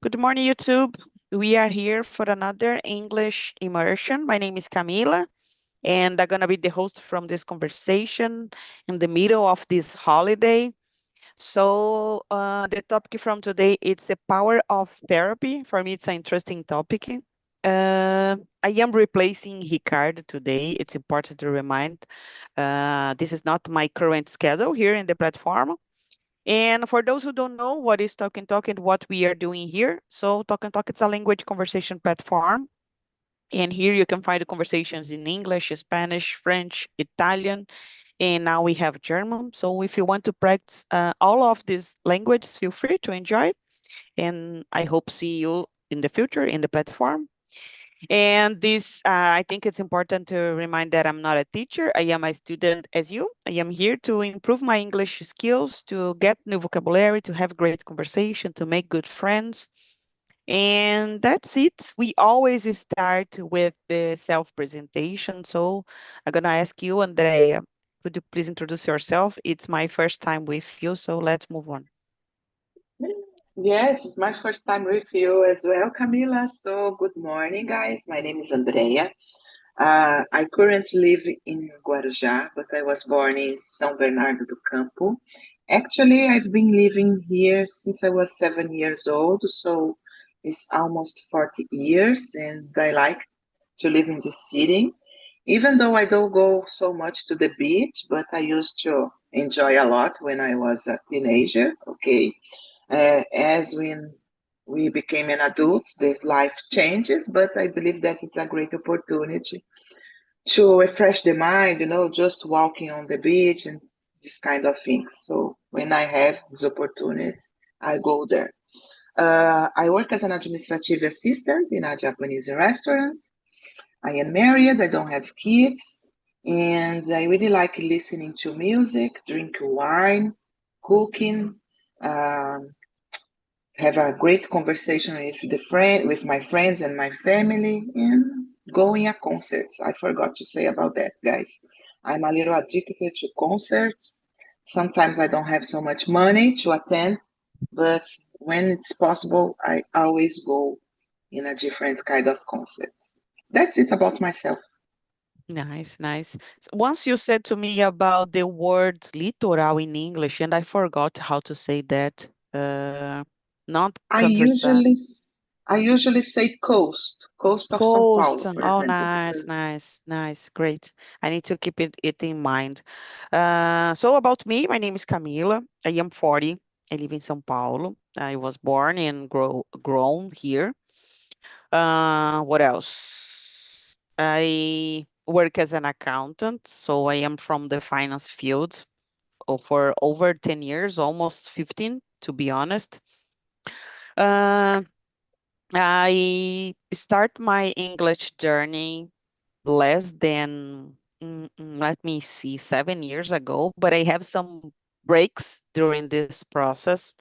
Good morning, YouTube. We are here for another English immersion. My name is Camila, and I'm going to be the host from this conversation in the middle of this holiday. The topic from today is the power of therapy. For me, it's an interesting topic. I am replacing Ricardo today. It's important to remind this is not my current schedule here in the platform. And for those who don't know what is Talk and Talk and what we are doing here, so Talk and Talk it's a language conversation platform. And here you can find the conversations in English, Spanish, French, Italian, and now we have German. So if you want to practice all of these languages, feel free to enjoy. And I hope see you in the future in the platform. And I think it's important to remind that I'm not a teacher. I am a student as you. I am here to improve my English skills, to get new vocabulary, to have great conversation, to make good friends. And that's it. We always start with the self-presentation. So I'm going to ask you, Andrea, could you please introduce yourself? It's my first time with you, so let's move on. Yes, it's my first time with you as well, Camila. So, good morning, guys. My name is Andrea. I currently live in Guarujá, but I was born in São Bernardo do Campo. Actually, I've been living here since I was 7 years old, so it's almost 40 years, and I like to live in the city. Even though I don't go so much to the beach, but I used to enjoy a lot when I was a teenager, okay? As when we became an adult, the life changes, but I believe that it's a great opportunity to refresh the mind, just walking on the beach and this kind of things. So when I have this opportunity, I go there. I work as an administrative assistant in a Japanese restaurant. I am married, I don't have kids, and I really like listening to music, drinking wine, cooking, um, have a great conversation with my friends and my family, and going a concerts. I forgot to say about that, guys. I'm a little addicted to concerts. Sometimes I don't have so much money to attend, but when it's possible, I always go in a different kind of concert. That's it about myself. Nice, nice. Once you said to me about the word litoral in English, and I forgot how to say that. Not I countryside, usually I usually say coast of São coast. Paulo, for Oh, example, nice, because nice, nice, great. I need to keep it in mind. So about me, my name is Camila. I am 40. I live in São Paulo. I was born and grown here. What else? I work as an accountant, so I am from the finance field for over 10 years, almost 15, to be honest. Uh, I start my English journey less than, let me see, 7 years ago, but I have some breaks during this process.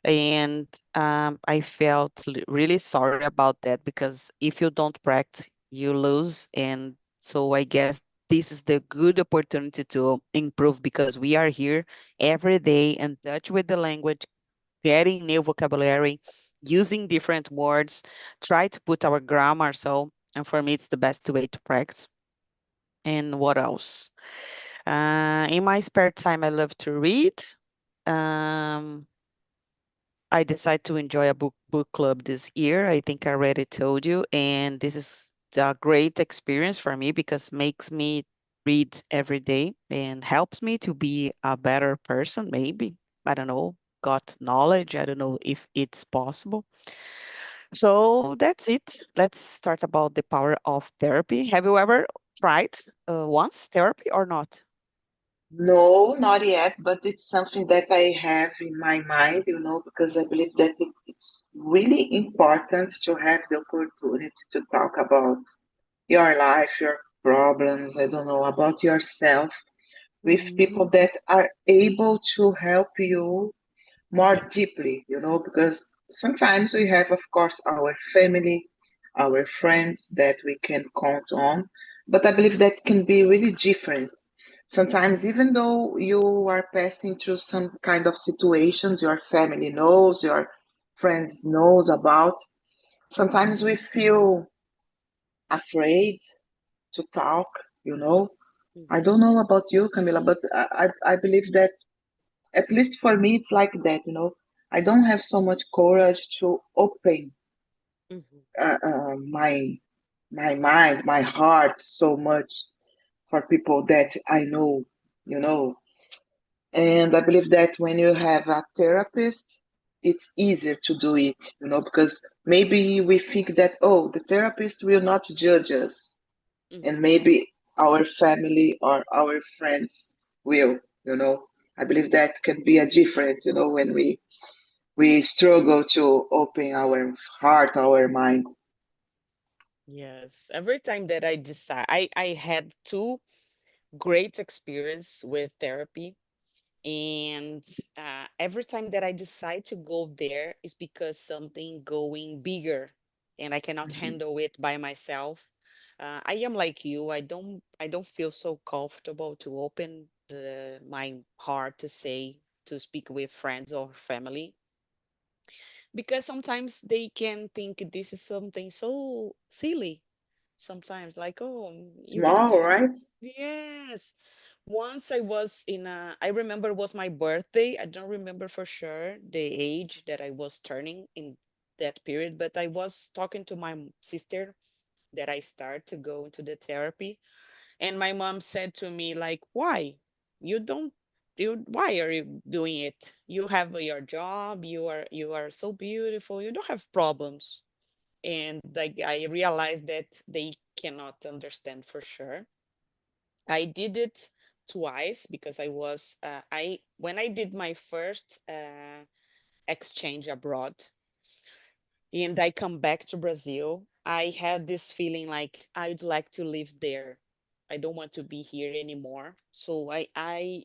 And I felt really sorry about that because if you don't practice, you lose. And so I guess this is the good opportunity to improve because we are here every day in touch with the language, getting new vocabulary, using different words, try to put our grammar. So, and for me, it's the best way to practice. And what else? In my spare time, I love to read. Um, I decided to enjoy a book club this year. I think I already told you, and this is a great experience for me because makes me read every day and helps me to be a better person. Maybe I don't know, got knowledge. I don't know if it's possible. So that's it. Let's start about the power of therapy. Have you ever tried once therapy or not? no, not yet, but it's something that I have in my mind, because I believe that it's really important to have the opportunity to talk about your life, your problems, I don't know, about yourself with people Mhm. that are able to help you more deeply, because sometimes we have, of course, our family, our friends that we can count on, but I believe that can be really different. Sometimes, even though you are passing through some kind of situations, your family knows, your friends knows about. Sometimes we feel afraid to talk, you know. I Mhm. don't know about you, Camila, but I believe that at least for me it's like that, you know. I don't have so much courage to open Mhm. my mind, my heart so much for people that I know, you know. And I believe that when you have a therapist, it's easier to do it, you know, because maybe we think that, oh, the therapist will not judge us. And Mhm. maybe our family or our friends will, you know. I believe that can be a difference, you know, when we struggle to open our heart, our mind. Yes. Every time that I decide, I had two great experience with therapy. And every time that I decide to go there is because something going bigger and I cannot Mhm. handle it by myself. I am like you. I don't feel so comfortable to open my heart to say to speak with friends or family because sometimes they can think this is something so silly. Sometimes like, oh, you didn't Small, have. right? Yes. Once I was I remember it was my birthday. I don't remember for sure the age that I was turning in that period, but I was talking to my sister that I start to go into the therapy. And my mom said to me, like, why? You don't why are you doing it? You have your job, you are so beautiful, you don't have problems. And like I realized that they cannot understand for sure. I did it twice because I was I when I did my first exchange abroad and I come back to Brazil, I had this feeling like I'd like to live there. I don't want to be here anymore. So I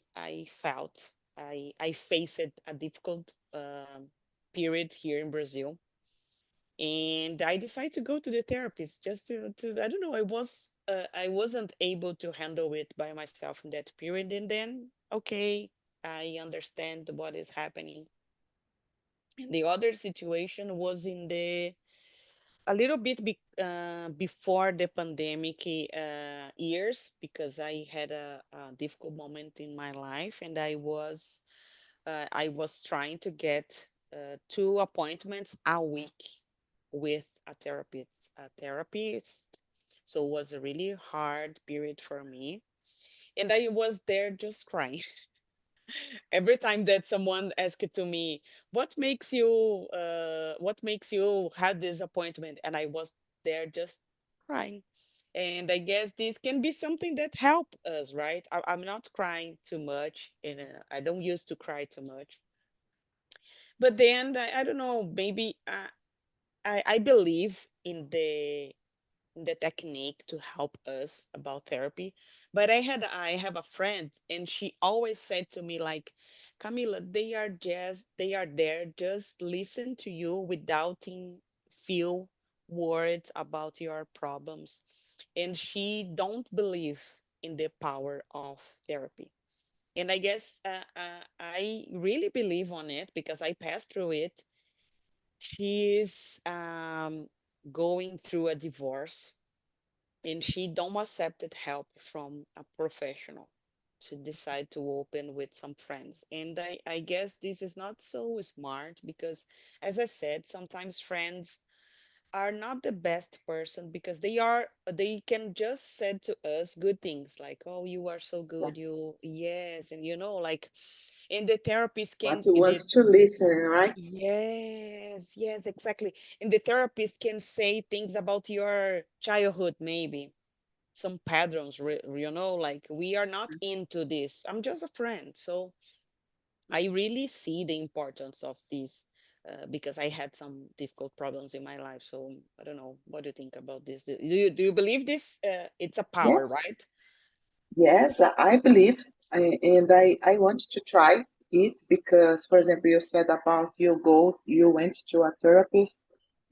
felt I faced a difficult period here in Brazil, and I decided to go to the therapist just to I don't know, I wasn't able to handle it by myself in that period, and then okay, I understand what is happening. And the other situation was in the a little bit before the pandemic years, because I had a difficult moment in my life, and I was trying to get 2 appointments a week with a therapist. So it was a really hard period for me, and I was there just crying. Every time that someone asked to me, what makes you have this appointment, and I was there just crying. And I guess this can be something that help us, right? I'm not crying too much, and I don't used to cry too much. But then I don't know, maybe I believe in the technique to help us about therapy. But I have a friend, and she always said to me like, Camila, they are there just listen to you without feel worried about your problems. And she don't believe in the power of therapy. And I guess I really believe on it because I passed through it. She's going through a divorce, and she don't accepted help from a professional. She decide to open with some friends, and I guess this is not so smart because, as I said, sometimes friends are not the best person because they can just said to us good things like, oh, you are so Yeah. good, you, yes, and like, and the therapist What can you want the to listen, right? yes, yes, exactly. And the therapist can say things about your childhood, maybe some patterns, like we are not into this. I'm just a friend. So I really see the importance of this because I had some difficult problems in my life. So I don't know. What do you think about this? Do you believe this? It's a power, Yes, right? yes, I believe, and I want to try it because, for example, you said about you went to a therapist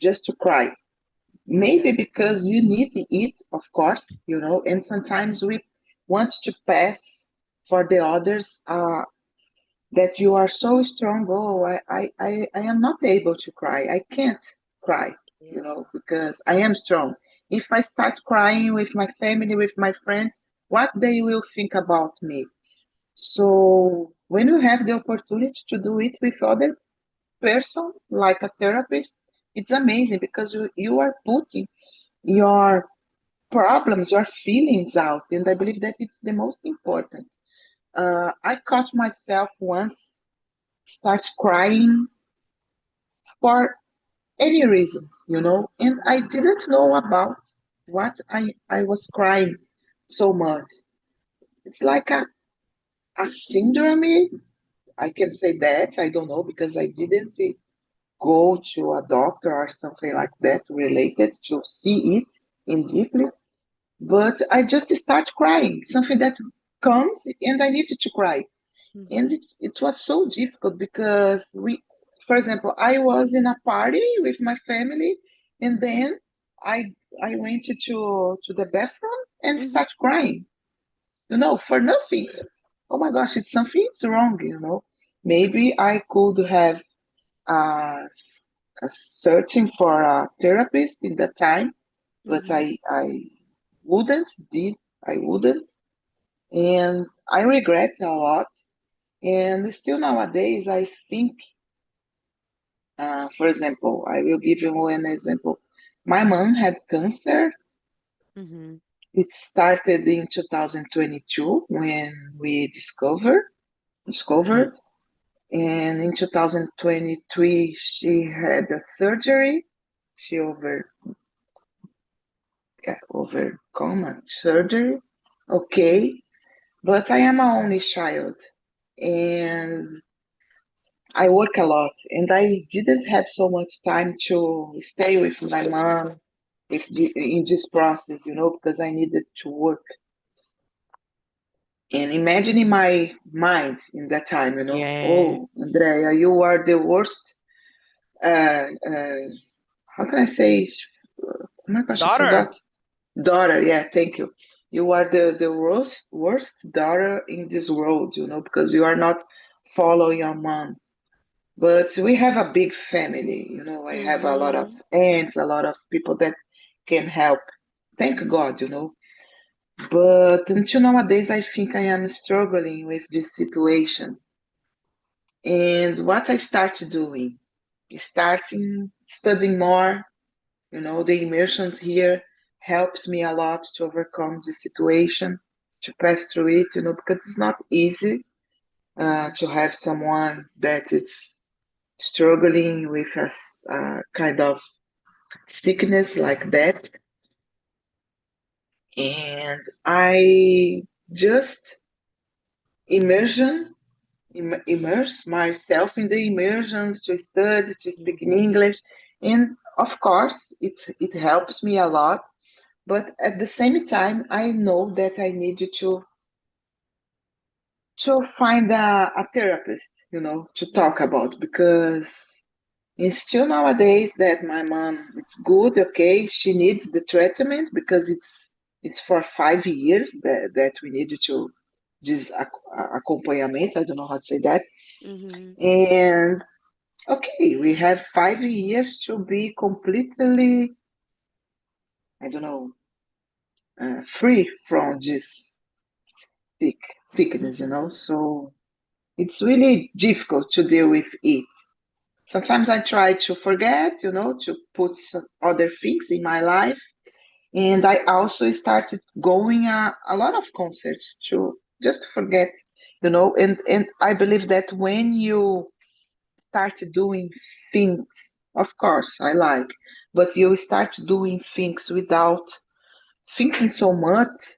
just to cry. Maybe because you need it, of course, you know, and sometimes we want to pass for the others that you are so strong. Oh, I am not able to cry. I can't cry, Yeah. because I am strong. If I start crying with my family, with my friends, what they will think about me? So when you have the opportunity to do it with other person, like a therapist, it's amazing because you are putting your problems, your feelings out. And I believe that it's the most important. I caught myself once start crying for any reasons, and I didn't know about what I was crying so much. It's like a syndrome. I can say that. I don't know because I didn't go to a doctor or something like that related to see it in deeply. But I just start crying, something that comes and I needed to cry. And Mhm. it was so difficult because for example, I was in a party with my family, and then I went to the bathroom and Mhm. start crying, for nothing. Oh my gosh, it's something's wrong. Maybe I could have uh, searching for a therapist in that time, but Mhm. wouldn't did I wouldn't, and I regret a lot. And still nowadays, I think, for example, I will give you an example. My mom had cancer. Mhm. It started in 2022 when we discovered, Mhm. and in 2023 she had a surgery. She overcome a surgery. Okay, but I am an only child, and I work a lot, and I didn't have so much time to stay with my mom in this process, because I needed to work. And imagine in my mind in that time, Yeah. oh, Andrea, you are the worst. How can I say? Oh my gosh, I Daughter. forgot. Daughter, yeah, thank you. You are the worst daughter in this world, because you are not following your mom. But we have a big family, I have a lot of Mhm. aunts, a lot of people that can help. Thank God. But until nowadays, I think I am struggling with this situation. And what I started doing, starting studying more, the immersions here helps me a lot to overcome the situation, to pass through it, because it's not easy to have someone that is struggling with a kind of sickness like that. And I just immersion immerse myself in the immersions to study, to speak in Mhm. English. And of course, it helps me a lot. But at the same time, I know that I need to find a therapist, to talk about, Mhm. because it's still nowadays that my mom, it's good, okay, she needs the treatment because it's for 5 years that we need to this acompanhamento. I don't know how to say that. Mhm. And okay, we have 5 years to be completely, I don't know, free from this sick, sickness. Mhm. So it's really difficult to deal with it. Sometimes I try to forget, to put some other things in my life. And I also started going a lot of concerts to just forget, and I believe that when you start doing things, of course, I like, but you start doing things without thinking so much,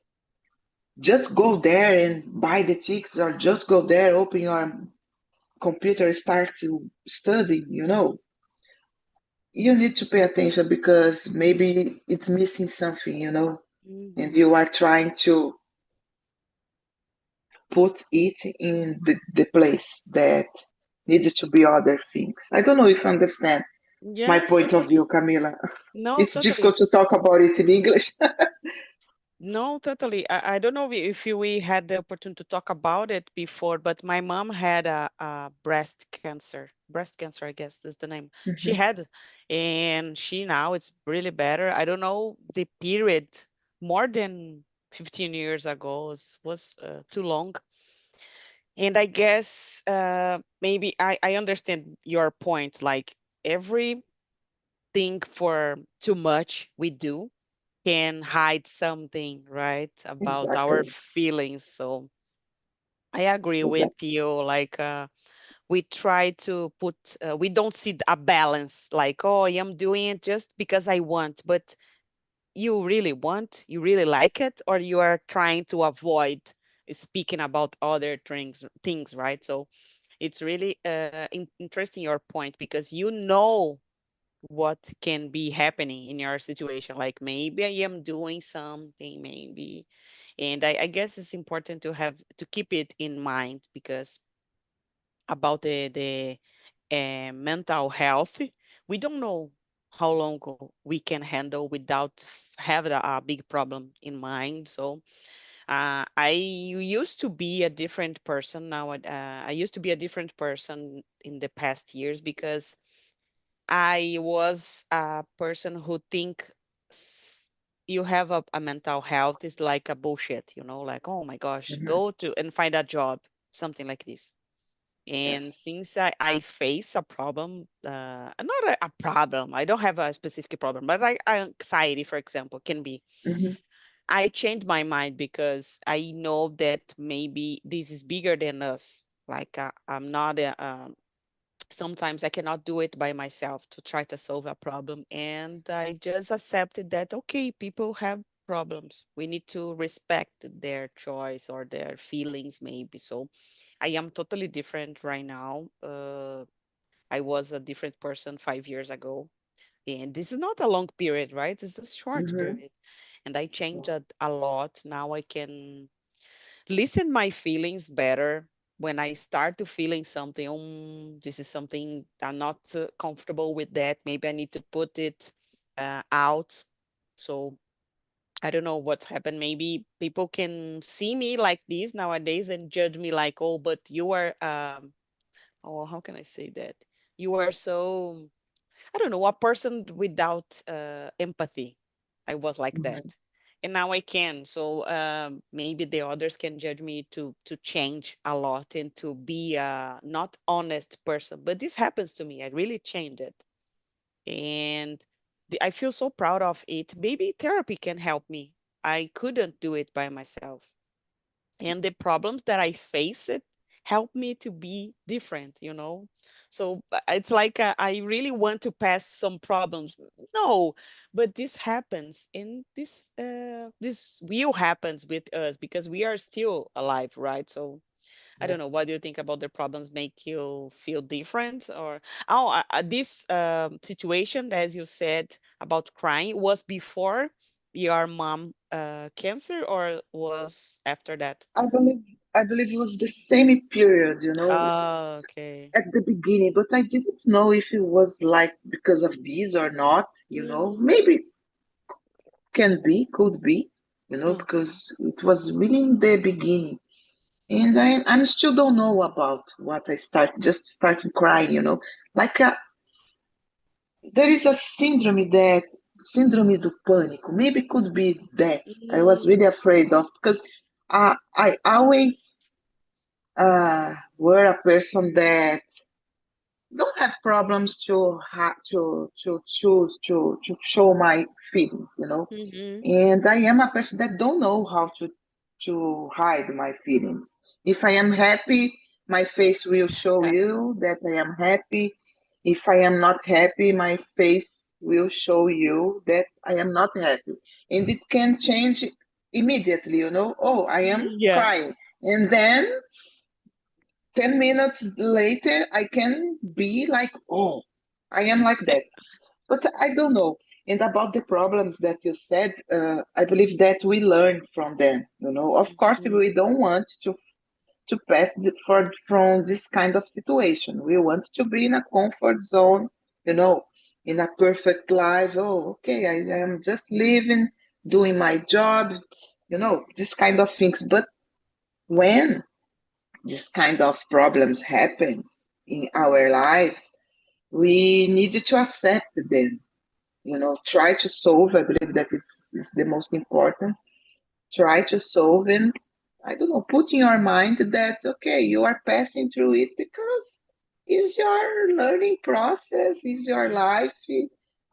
just go there and buy the tickets, or just go there, open your computer, start to study, you need to pay attention because maybe it's missing something, and Mhm. you are trying to put it in the place that needs to be other things. I don't know if you understand my Yes, point of totally. view, Camila. No, It's totally. difficult to talk about it in English. No, totally. I don't know if we had the opportunity to talk about it before, but my mom had a breast cancer. Breast cancer, I guess is the name. She Mm-hmm. had, and she now it's really better. I don't know the period, more than 15 years ago was too long. And I guess maybe I understand your point. Like everything for too much we do can hide something, right, about our Exactly. feelings. So I agree with Exactly. you. Like we try to put, we don't see a balance. Like, oh, I am doing it just because I want, but you really want, you really like it, or you are trying to avoid speaking about other things, right? So it's really interesting your point because you know what can be happening in your situation. Like maybe I am doing something, maybe, and I guess it's important to have to keep it in mind because about the mental health, we don't know how long we can handle without having a big problem in mind. So I used to be a different person now. I used to be a different person in the past years because I was a person who think s- you have a mental health is like a bullshit, like, oh my gosh, Mm-hmm. go to and find a job, something like this. And Yes. since I face a problem, not a problem, I don't have a specific problem, but anxiety, for example, can be. Mm-hmm. I changed my mind because I know that maybe this is bigger than us. Like I'm not sometimes I cannot do it by myself to try to solve a problem. And I just accepted that, okay, people have problems. We need to respect their choice or their feelings, maybe. So I am totally different right now. I was a different person 5 years ago. And this is not a long period, right? It's a short Mm-hmm. period. And I changed a lot. Now I can listen my feelings better when I start to feeling something. This is something I'm not comfortable with. That maybe I need to put it out. So I don't know what's happened. Maybe people can see me like this nowadays and judge me like, oh, but you are oh, how can I say that? You are so, I don't know, a person without empathy. I was like that. Mm-hmm. And now I can. So maybe the others can judge me to change a lot and to be a not honest person. But this happens to me. I really changed it. And I feel so proud of it. Maybe therapy can help me. I couldn't do it by myself, and the problems that I face it help me to be different. So it's like I really want to pass some problems. No, but this happens, and this will happens with us because we are still alive, right? So I don't Yes. know. What do you think about the problems make you feel different? Or oh, this situation, as you said about crying, was before your mom cancer or was after that? I believe it was the same period, Oh, okay. at the beginning, but I didn't know if it was like because of this or not. Mm-hmm. Maybe can be, could be, Mm-hmm. because it was really in the beginning. And I'm still don't know about what I just started crying. Like there is a síndrome do pânico. Maybe could be that I was Mm-hmm. really afraid of because I always were a person that don't have problems to show my feelings. Mm-hmm. And I am a person that don't know how to hide my feelings. If I am happy, my face will show you that I am happy. If I am not happy, my face will show you that I am not happy. And it can change immediately. Oh, I am Yeah. crying. And then 10 minutes later, I can be like, oh, I am like that. But I don't know. And about the problems that you said, I believe that we learn from them. Of course, Mhm. we don't want to pass from this kind of situation. We want to be in a comfort zone, in a perfect life. Oh, okay, I am just living. doing my job, this kind of things. But when this kind of problems happens in our lives, we need to accept them, try to solve. I believe that it's the most important. Try to solve, and I don't know, put in your mind that, okay, you are passing through it because it's your learning process, it's your life.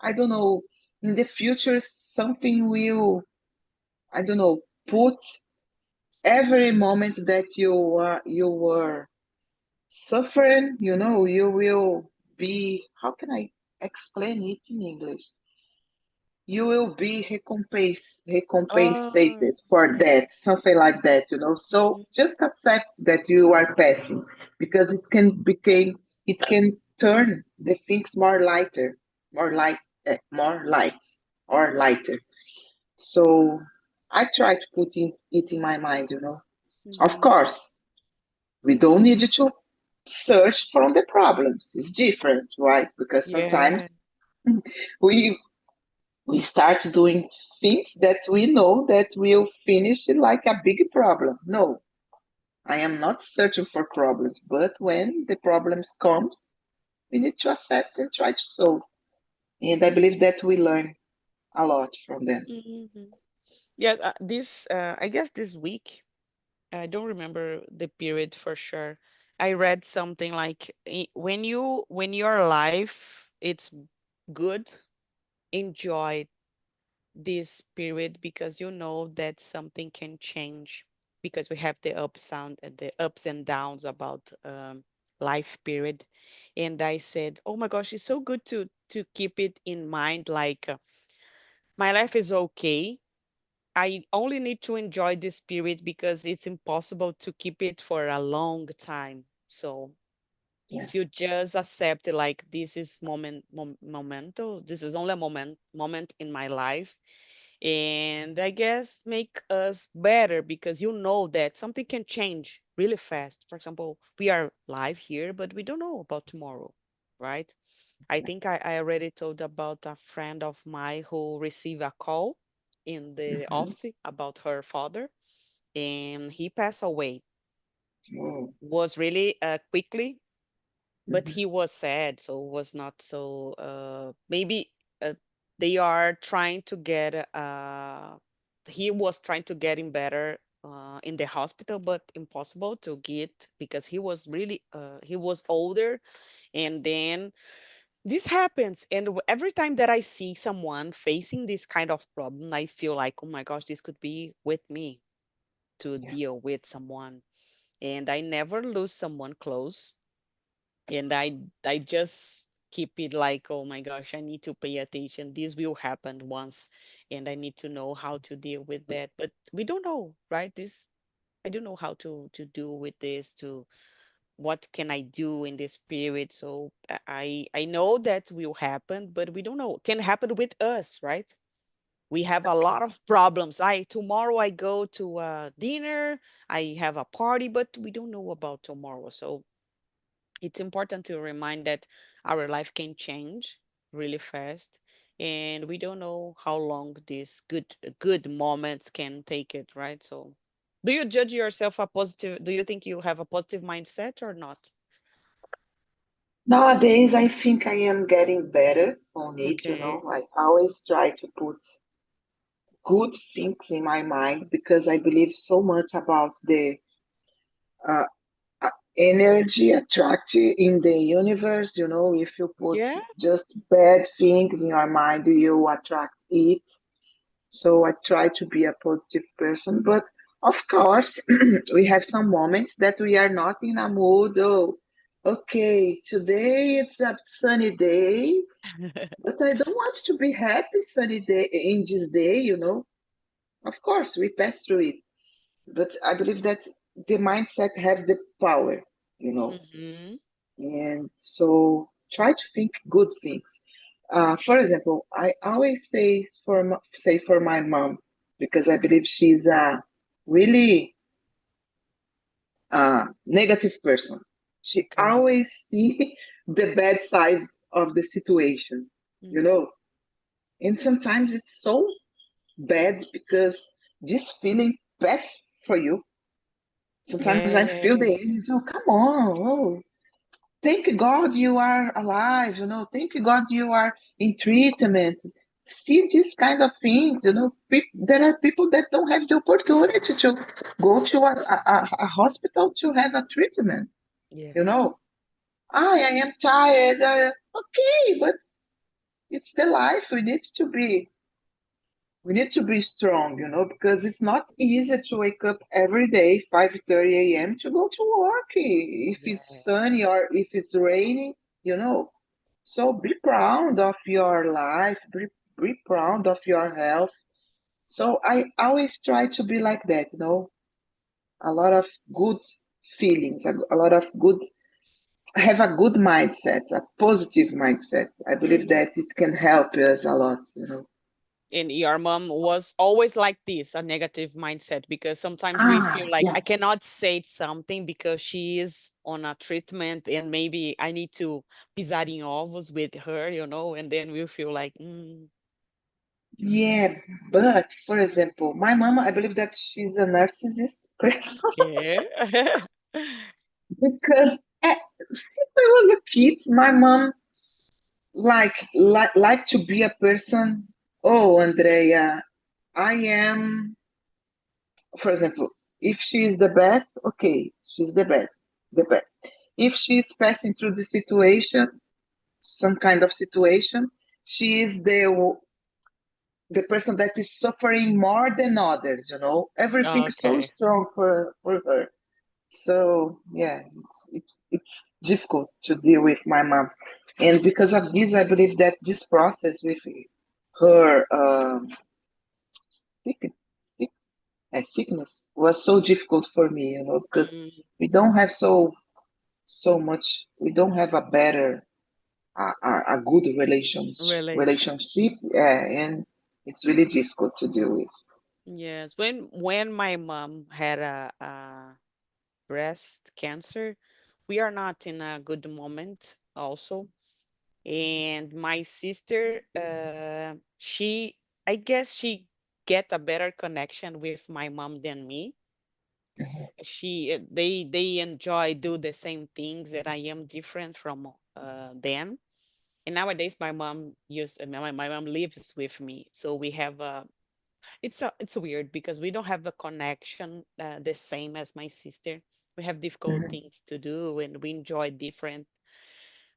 I don't know, in the future, something will, I don't know, put every moment that you were suffering, you will be, how can I explain it in English? You will be Oh, recompensated for that, something like that. So mhm, just accept that you are passing, because it can turn the things more lighter, more light, more light, or lighter. So I try to put it in my mind. Of mhm. course, we don't need to search from the problems. It's different, right? Because Yeah. sometimes we we start doing things that we know that will finish like a big problem. No, I am not searching for problems, but when the problems comes, we need to accept and try to solve. And I believe that we learn a lot from them. Mhm. Yes, I guess this week, I don't remember the period for sure. I read something like when your life it's good, enjoy this period because you know that something can change because we have the ups and downs about life period. And I said, oh my gosh, it's so good to keep it in mind, like my life is okay. I only need to enjoy this period because it's impossible to keep it for a long time. So Yeah. if you just accept it, like this is momento, this is only a moment in my life, and I guess make us better because you know that something can change really fast. For example, we are live here, but we don't know about tomorrow, right? I think I already told about a friend of mine who received a call in the Mm-hmm. office about her father, and he passed away. Oh. Was really quickly, but Mm-hmm. he was sad, so was not so. Maybe they are trying to get. He was trying to get him better in the hospital, but impossible to get because he was really he was older, and then this happens. And every time that I see someone facing this kind of problem, I feel like, oh my gosh, this could be with me to Yeah. deal with someone. And I never lose someone close, and I just keep it like, oh my gosh, I need to pay attention, this will happen once, and I need to know how to deal with that. But we don't know, right? This I don't know how to do with this, to what can I do in this period. So I know that will happen, but we don't know, can happen with us, right? We have a lot of problems. I tomorrow I go to a dinner, I have a party, but we don't know about tomorrow. So it's important to remind that our life can change really fast, and we don't know how long these good moments can take it, right? So do you judge yourself a positive, do you think you have a positive mindset or not? Nowadays, I think I am getting better on it. Okay. I always try to put good things in my mind because I believe so much about the uh, energy attracted in the universe. If you put Yeah. just bad things in your mind, you attract it. So I try to be a positive person. But of course, we have some moments that we are not in a mood. Oh, okay, today it's a sunny day, but I don't want to be happy sunny day in this day. Of course, we pass through it. But I believe that the mindset have the power, you know. Hmm. And so try to think good things. For example, I always say for my mom, because I believe she's a really negative person. She Okay. always see the bad side of the situation, you Hmm. know. And sometimes it's so. bad because this feeling pass for you. Sometimes I feel Yeah. the energy. Oh, come on! Oh, thank God you are alive. Thank God you are in treatment. See these kind of things. There are people that don't have the opportunity to go to a hospital to have a treatment. Yeah. You know, I am tired. Okay, but it's the life. We need to be strong, because it's not easy to wake up every day 5:30 a.m. to go to work if it's Yeah. sunny or if it's raining, you know. So be proud of your life, be proud of your health. So I always try to be like that, a lot of good feelings, a lot of good, have a good mindset, a positive mindset. I believe Mhm. that it can help us a lot. And your mom was always like this, a negative mindset, because sometimes we Ah, feel like I yes. cannot say something because she is on a treatment and maybe I need to pisar em ovos with her, and then we feel like, Yeah, but for example, my mama, I believe that she's a narcissist person okay. because since I was a kid, my mom like to be a person. Oh, Andrea, I am. For example, if she is the best, okay, she's the best. If she is passing through the situation, some kind of situation, she is the person that is suffering more than others. Everything is so Okay. strong for her. So yeah, it's difficult to deal with my mom, and because of this, I believe that this process with her sick, sick, sickness was so difficult for me, because Mm, we don't have so much. We don't have a better a good relation. relationship, and it's really difficult to deal with. Yes. When my mom had a breast cancer, we are not in a good moment also. And my sister, she, I guess she get a better connection with my mom than me. They enjoy do the same things that I am different from them. And nowadays my mom my mom lives with me, so we have a it's weird because we don't have a connection the same as my sister. We have difficult Mhm, things to do and we enjoy different.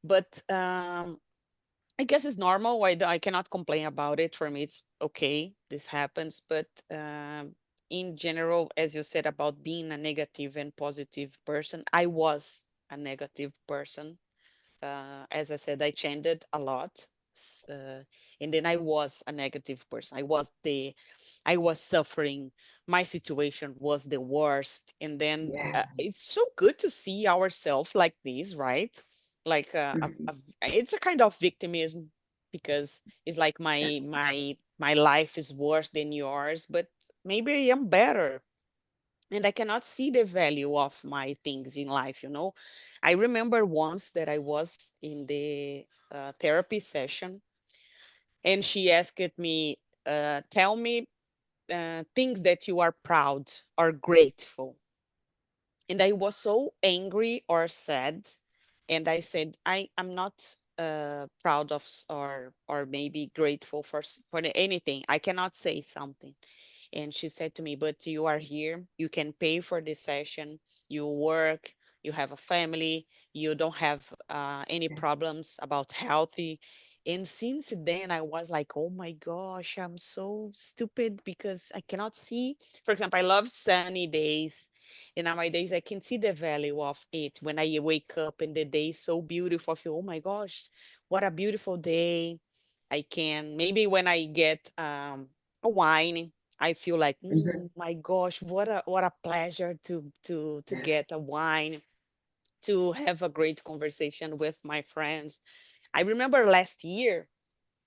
But I guess it's normal. I cannot complain about it. For me, it's okay. This happens. But in general, as you said about being a negative and positive person, I was a negative person. As I said, I changed a lot. And then I was a negative person. I was suffering. My situation was the worst. And then yeah. it's so good to see ourselves like this, right? Like Mhm, it's a kind of victimism because it's like my life is worse than yours, but maybe I am better. And I cannot see the value of my things in life, I remember once that I was in the therapy session and she asked me, tell me things that you are proud or grateful. And I was so angry or sad, and I said I am not proud of or maybe grateful for anything. I cannot say something. And she said to me, but you are here, you can pay for this session, you work, you have a family, you don't have any problems about healthy. And since then I was like, oh my gosh, I'm so stupid because I cannot see. For example, I love sunny days, and nowadays I can see the value of it when I wake up and the day is so beautiful. I feel, oh my gosh, what a beautiful day. I can maybe when I get a wine, I feel like, mhm, my gosh, what a pleasure to yes. get a wine, to have a great conversation with my friends. I remember last year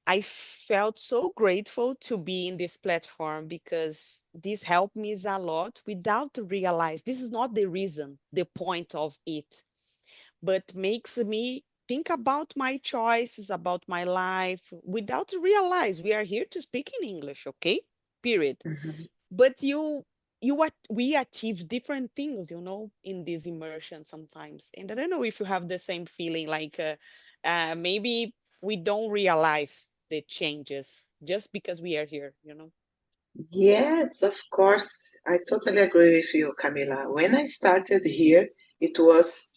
I felt so grateful to be in this platform because this helped me a lot without realize this is not the reason, the point of it, but makes me think about my choices, about my life without realize we are here to speak in English, okay? period. Mhm. But we achieve different things, in this immersion sometimes. And I don't know if you have the same feeling, like maybe we don't realize the changes just because we are here. Yes, of course. I totally agree with you, Camila. When I started here, it was,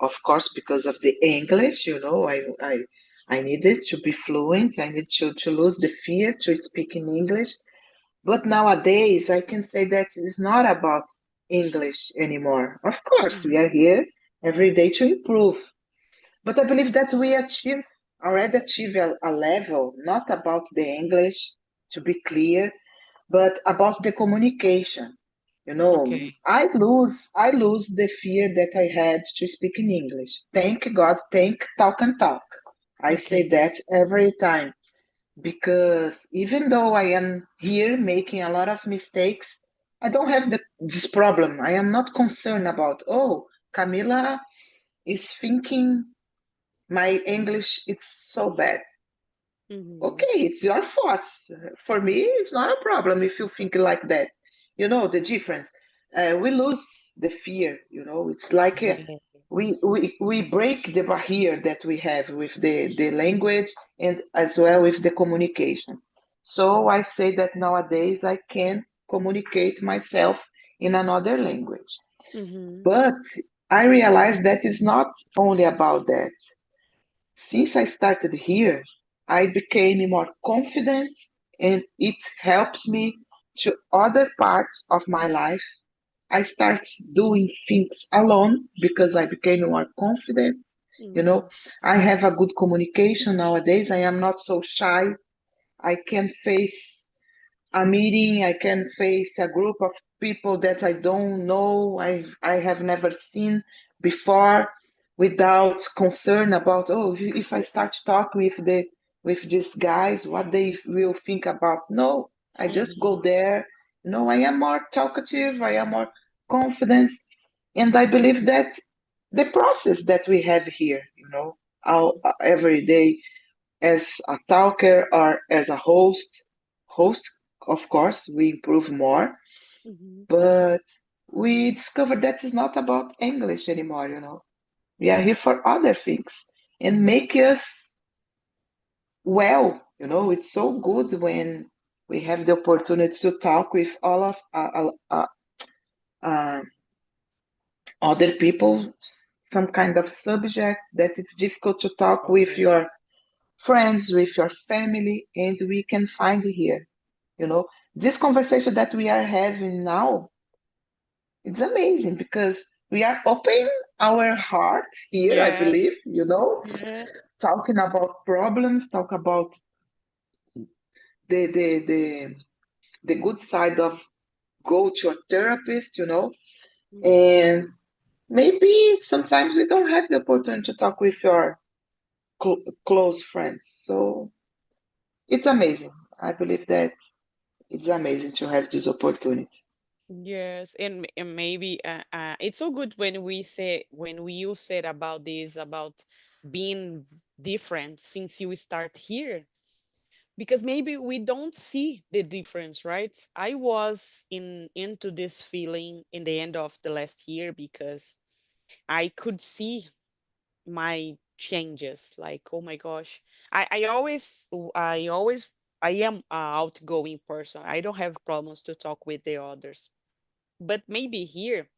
of course, because of the English, I needed to be fluent. I need to lose the fear to speak in English. But nowadays, I can say that it's not about English anymore. Of course, we are Hmm. here every day to improve. But I believe that we already achieve a level, not about the English, to be clear, but about the communication. Okay. I lose the fear that I had to speak in English. Thank God, thank Talk and Talk. I say Okay. that every time because even though I am here making a lot of mistakes, I don't have this problem. I am not concerned about, oh, Camila is thinking my English it's so bad. Hmm. Okay, it's your thoughts. For me, it's not a problem if you think like that. You know the difference. We lose the fear. It's like Yeah. we break the barrier that we have with the language and as well with the communication. So I say that nowadays I can communicate myself in another language. Hmm. But I realize that it's not only about that. Since I started here, I became more confident and it helps me to other parts of my life. I start doing things alone because I became more confident. You know, Hmm. I have a good communication nowadays. I am not so shy. I can face a meeting, I can face a group of people that I don't know, I have never seen before, without concern about, oh, if I start talking with these guys, what they will think about. No, I just go Hmm. there. I am more talkative, I am more confident, and I believe that the process that we have here, every day as a talker or as a host, of course, we improve more, Hmm. but we discovered that it's not about English anymore. We are here for other things and make us well. It's so good when we have the opportunity to talk with all of uh, other people, some kind of subject that it's difficult to talk with Okay. your friends, with your family, and we can find here. This conversation that we are having now, it's amazing because we are opening our heart here, I Yeah. believe, Yeah. talking about problems, talk about the the the, the good side of go to a therapist, Hmm. and maybe sometimes we don't have the opportunity to talk with your close friends. So it's amazing. I believe that it's amazing to have this opportunity. Yes, and maybe it's so good when you said about this, about being different since you start here, because maybe we don't see the difference, right? I was into this feeling in the end of the last year because I could see my changes. Like, oh my gosh, I always I am a outgoing person. I don't have problems to talk with the others, but maybe here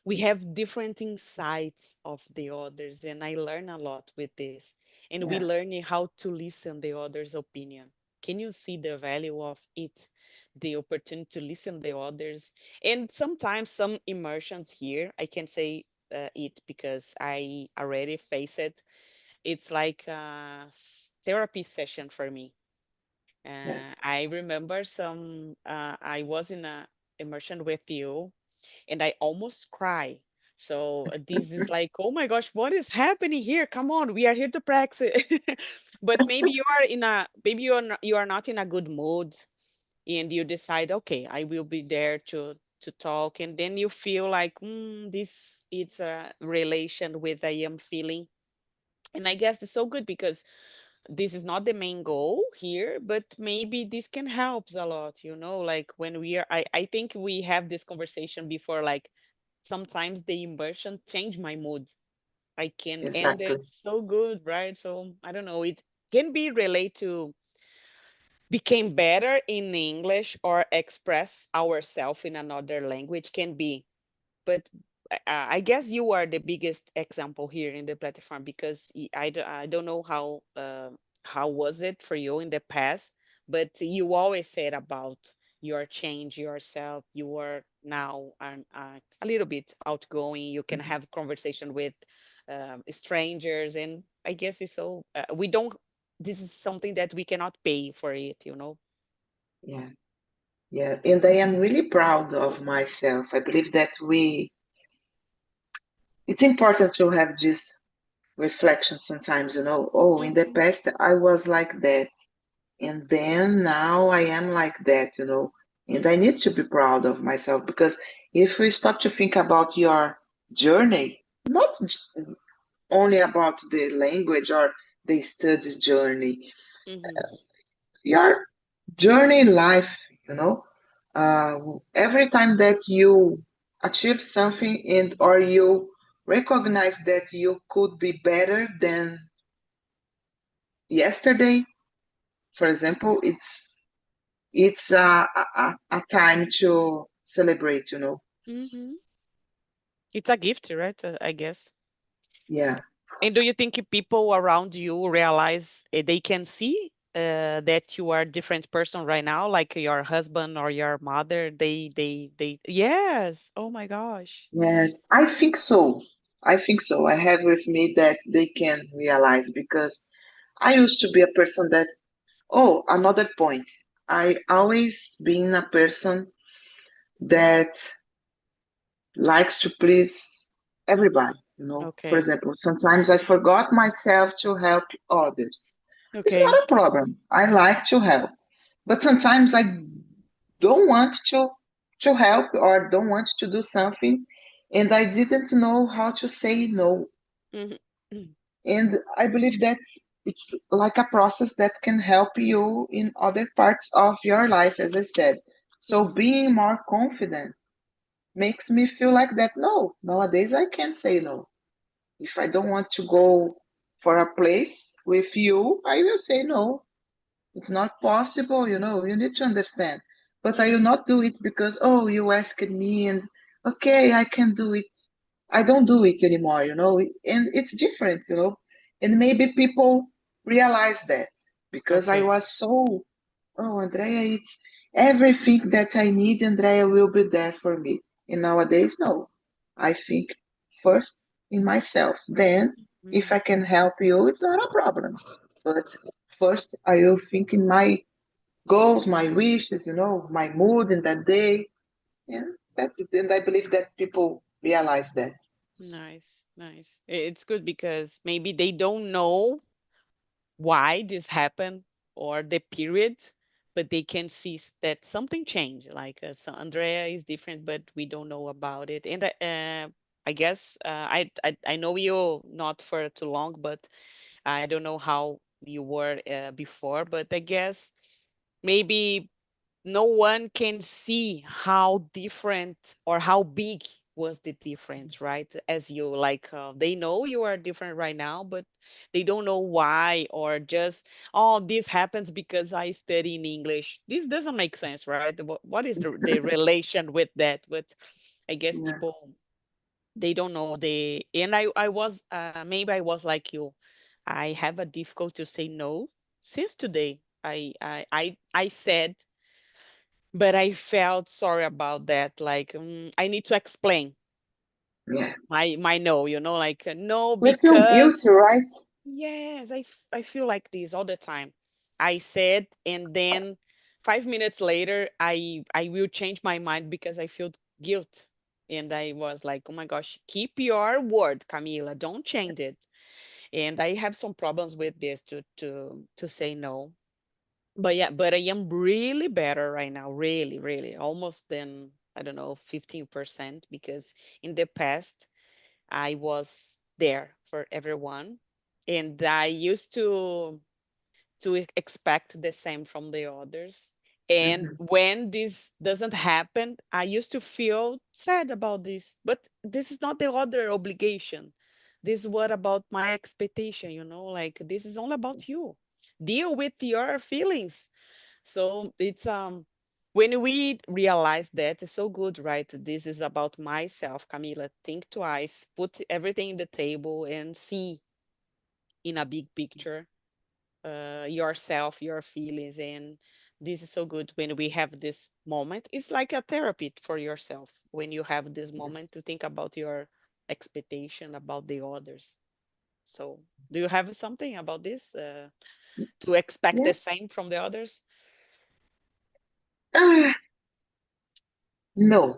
we have different insights of the others, and I learn a lot with this, and we Yeah, learn how to listen the other's opinion. Can you see the value of it, the opportunity to listen the others? And sometimes some immersions here, I can say it because I already face it. It's like a therapy session for me. yeah. I remember I was in a immersion with you, and I almost cry. So this is like, oh my gosh, what is happening here? Come on, we are here to practice. But maybe you are not in a good mood, and you decide, okay, I will be there to talk, and then you feel like, this it's a relation with I am feeling, and I guess it's so good because this is not the main goal here, but maybe this can help a lot, like when we are, I think we have this conversation before, like sometimes the immersion change my mood. I can end Exactly. it so good, right? So I don't know, it can be related to became better in English or express ourselves in another language, can be. But I guess you are the biggest example here in the platform, because I don't know how was it for you in the past, but you always said about your change yourself. You are now a little bit outgoing. You can have conversation with strangers, and I guess it's so we don't. This is something that we cannot pay for it. Yeah. Yeah. And I am really proud of myself. I believe that it's important to have this reflection sometimes, oh, in the Hmm. past I was like that. And then now I am like that. And I need to be proud of myself because if we stop to think about your journey, not only about the language or the study journey, Hmm. your journey in life, you know, uh, every time that you achieve something and or you recognize that you could be better than yesterday, for example, it's a time to celebrate. Hmm. It's a gift, right? I guess. Yeah. And do you think people around you realize they can see that you are a different person right now, like your husband or your mother? Yes. Oh my gosh. Yes, I think so. I think so. I have with me that they can realize because I used to be a person that, oh, another point. I always been a person that likes to please everybody. For Okay. example, sometimes I forgot myself to help others. It's Okay. not a problem. I like to help. But sometimes I don't want to help or don't want to do something and I didn't know how to say no. Hmm. And I believe that it's like a process that can help you in other parts of your life, as I said. So Hmm. being more confident makes me feel like that. No, nowadays I can say no. If I don't want to go for a place with you, I will say no. It's not possible, you need to understand. But I will Hmm. not do it because, oh, you asked me and okay, I can do it. I don't do it anymore. And it's different. And maybe people realize that because I Okay. was so, oh, Andrea, it's everything that I need, Andrea will be there for me. And nowadays, no. I think first in myself. Then, if Hmm. I can help you, it's not a problem. But first, I will think in my goals, my wishes, my mood in that day. And that's it. And I believe that people realize that. Nice. Nice. It's good because maybe they don't know why this happened or the period, but they can see that something changed. Like so Andrea is different, but we don't know about it. And I guess I know you not for too long, but I don't know how you were before. But I guess maybe no one can see how different or how big was the difference, right? As you like they know you are different right now, but they don't know why, or just, oh, this happens because I study in English. This doesn't make sense, right? What is the relation with that? But I guess Yeah. people, they don't know. And I was maybe I was like you. I have a difficult to say no since today. I said, but I felt sorry about that. Like, I need to explain Yeah. my no, like no, We feel guilty, because right? yes, I feel like this all the time. I said, and then 5 minutes later, I will change my mind because I feel guilt. And I was like, oh my gosh, keep your word, Camila. Don't change it. And I have some problems with this to say no. But yeah, but I am really better right now, really, really, almost than, I don't know, 15%, because in the past I was there for everyone, and I used to. to expect the same from the others. And when this doesn't happen, I used to feel sad about this. But this is not the other obligation. This is what about my expectation, like this is all about you. Deal with your feelings. So it's when we realize that, it's so good, right? This is about myself, Camila. Think twice, put everything in the table and see in a big picture yourself, your feelings. And this is so good when we have this moment. It's like a therapy for yourself when you have this moment to think about your expectation about the others. So, do you have something about this to expect Yeah. the same from the others? Ah, no,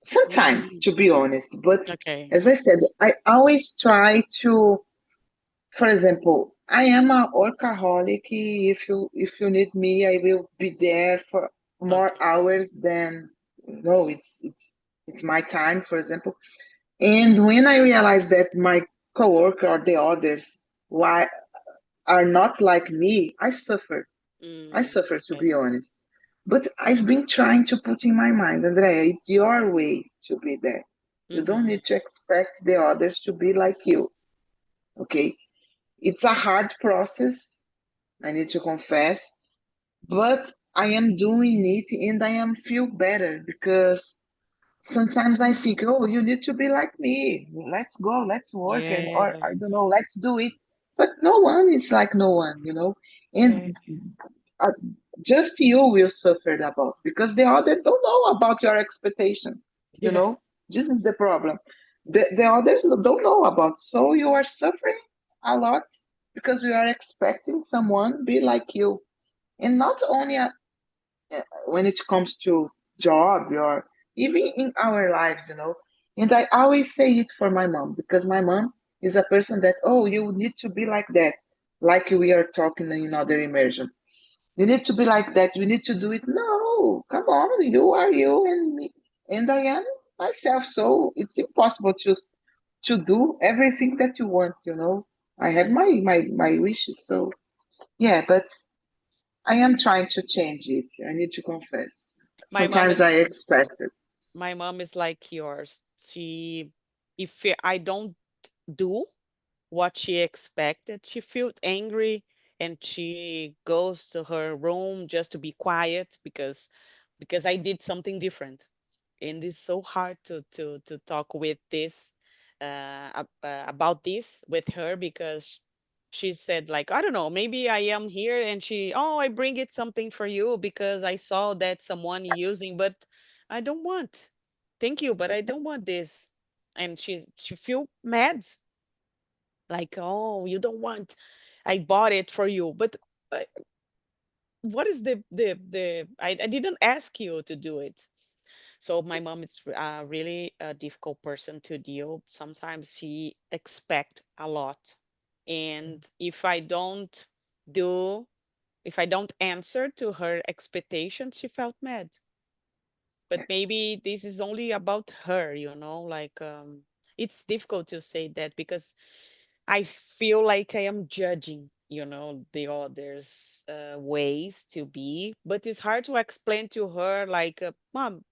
sometimes, Mm, to be honest. But okay. as I said, I always try to, for example, I am a workaholic. If you need me, I will be there for more Okay. hours than no, it's my time, for example. And when I realize that my coworker or the others why are not like me, I suffer. I suffer, to Okay. be honest. But I've been trying to put in my mind, Andrea, it's your way to be there. You don't Mm-hmm. need to expect the others to be like you. Okay? It's a hard process, I need to confess, but I am doing it and I am feel better because sometimes I think, oh, you need to be like me. Let's go, let's work, and or Yeah. I don't know, let's do it. But no one is like no one. Yeah. And uh, just you will suffer about because the other don't know about your expectation. You Yeah. know, this is the problem. The others don't know about, so you are suffering a lot because you are expecting someone be like you, and not only when it comes to job or even in our lives. And I always say it for my mom because my mom is a person that, oh, you need to be like that, like we are talking in another immersion. You need to be like that. You need to do it. No, come on. You are you and me, and I am myself. So it's impossible to do everything that you want. I have Mm. my wishes. So yeah, but I am trying to change it. I need to confess. My mom Sometimes I is expect it. my mom is like yours. She, if I don't do what she expected, she felt angry and she goes to her room just to be quiet because I did something different. And it's so hard to talk with this about this with her because she said like, I don't know, maybe I am here and I bring it something for you because I saw that someone using, but I don't want. Thank you, but I don't want this. And she feel mad, like, oh, you don't want, I bought it for you, but uh, what is I didn't ask you to do it. So my mom is really a difficult person to deal. Sometimes she expect a lot. And do, if I don't answer to her expectations, she felt mad. But maybe this is only about her, like it's difficult to say that because I feel like I am judging, the others' ways to be. But it's hard to explain to her, like, Mom,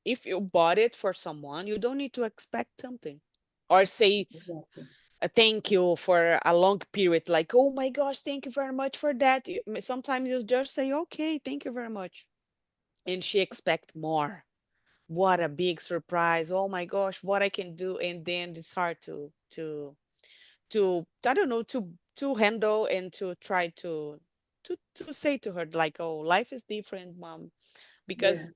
if you bought it for someone, you don't need to expect something or say Exactly. a thank you for a long period, like, oh my gosh, thank you very much for that. Sometimes you just say, okay, thank you very much. And she expect more. What a big surprise. Oh my gosh, what I can do. And then it's hard to I don't know, to handle and to try to say to her like, oh, life is different, Mom, Yeah, because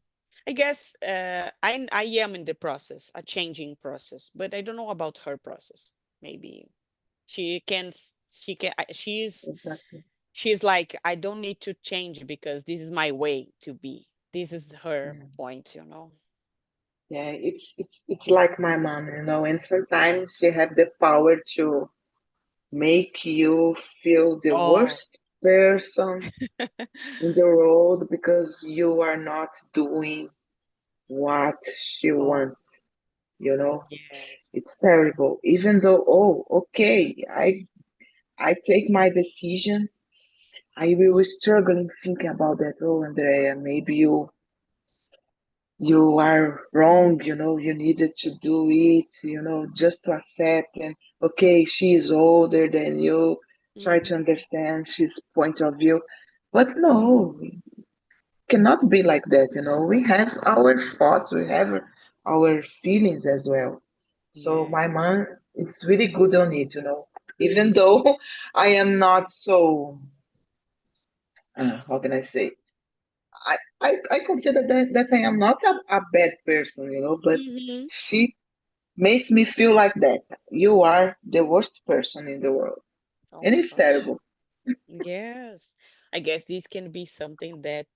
I guess I am in the process, a changing process, but I don't know about her process. Maybe she can exactly. she's like, I don't need to change because this is my way to be. This is her Yeah, point. yeah. It's like my mom, and sometimes she have the power to make you feel the Oh, worst person in the world because you are not doing what she oh, wants. yes. It's terrible. Even though, oh, okay, I take my decision. I was struggling thinking about that. Oh, Andrea, maybe you are wrong, you needed to do it, just to accept and okay, she is older than you, try to Mhm. understand she's point of view. But no, it cannot be like that, we have our thoughts, we have our feelings as well. So Yeah. my mom, it's really good on it, even though I am not so, how can I say, I consider that I am not a bad person, but Mhm. she makes me feel like that. You are the worst person in the world. Oh And my it's gosh. terrible. Yes. I guess this can be something that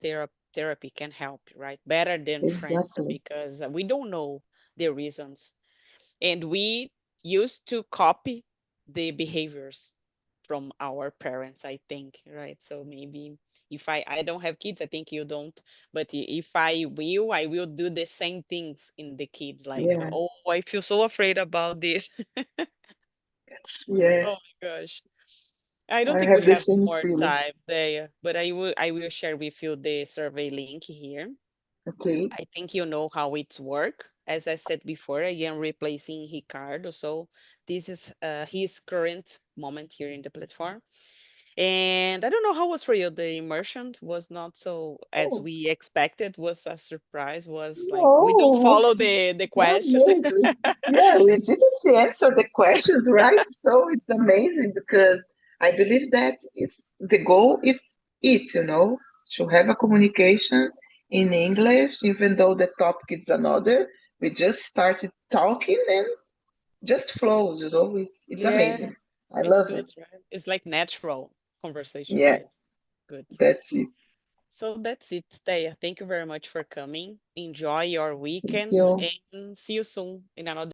therapy can help, right? Better than friends Exactly. because we don't know the reasons. And we used to copy the behaviors from our parents, I think, right? So maybe if I don't have kids, I think you don't, but if I will do the same things in the kids, like, Yeah. oh, I feel so afraid about this. Yeah. Oh my gosh. I don't I think we have the have same more feeling. time there, but I will share with you the survey link here. Okay. I think you know how it's work. As I said before, I am replacing Ricardo, so this is his current moment here in the platform. And I don't know how was for you. The immersion was not so as Oh, we expected. Was a surprise. Was like we don't no, follow it's the question. amazing. Yeah, we didn't answer the questions, right? So it's amazing because I believe that it's the goal. It's it, to have a communication in English, even though the topic is another. We just started talking and just flows. It's Yeah, amazing. I it's love good, it. right? It's like natural conversation, Yeah, right? Good. that's it. So that's it, Thea. Thank you very much for coming. Enjoy your Thank weekend you. and see you soon in another